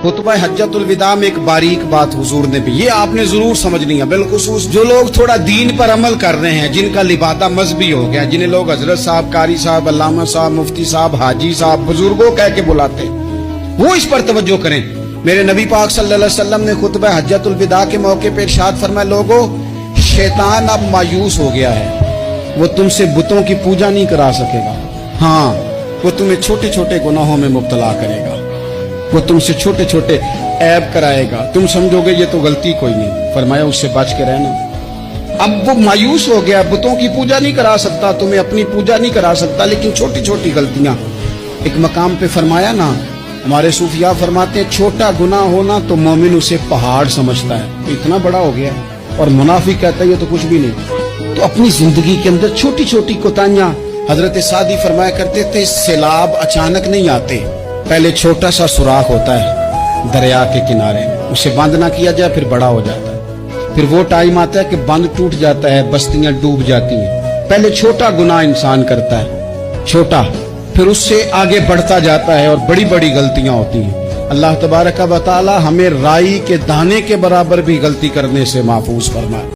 खुतबा हज्जतुल विदा में एक बारीक बात हुजूर ने भी, ये आपने जरूर समझनी है, बिलखुसूस जो लोग थोड़ा दीन पर अमल कर रहे हैं, जिनका लिबादा मजहबी हो गया, जिन्हें लोग हजरत साहब, कारी साहब, अल्लामा साहब, मुफ्ती साहब, हाजी साहब, बुजुर्गों कह के बुलाते, वो इस पर तवज्जो करें। मेरे नबी पाक सल्लल्लाहु अलैहि वसल्लम ने खुतबा हज्जतुल विदा के मौके पर इरशाद फरमाया, लोगों शैतान अब मायूस हो गया है, वो तुमसे बुतों की पूजा नहीं करा सकेगा, हाँ वो तुम्हें छोटे छोटे गुनाहों में मुब्तला करेगा, वो तुमसे छोटे छोटे ऐब कराएगा, तुम समझोगे ये तो गलती कोई नहीं, फरमाया उससे बच के रहना। अब वो मायूस हो गया, बुतों की पूजा नहीं करा सकता, तुम्हें अपनी पूजा नहीं करा सकता, लेकिन छोटी छोटी गलतियां। एक मकाम पे फरमाया ना, हमारे सूफिया फरमाते हैं छोटा गुनाह होना तो मोमिन उसे पहाड़ समझता है, इतना बड़ा हो गया, और मुनाफिक कहता है ये तो कुछ भी नहीं। तो अपनी जिंदगी के अंदर छोटी छोटी कोताहियां, हजरत सादी फरमाया करते थे, सैलाब अचानक नहीं आते, पहले छोटा सा सुराख होता है दरिया के किनारे, उसे बंद ना किया जाए फिर बड़ा हो जाता है, फिर वो टाइम आता है कि बंद टूट जाता है, बस्तियां डूब जाती हैं। पहले छोटा गुनाह इंसान करता है, छोटा, फिर उससे आगे बढ़ता जाता है और बड़ी बड़ी गलतियां होती हैं। अल्लाह तबारक व तआला हमें राई के दाने के बराबर भी गलती करने से महफूज फरमाए।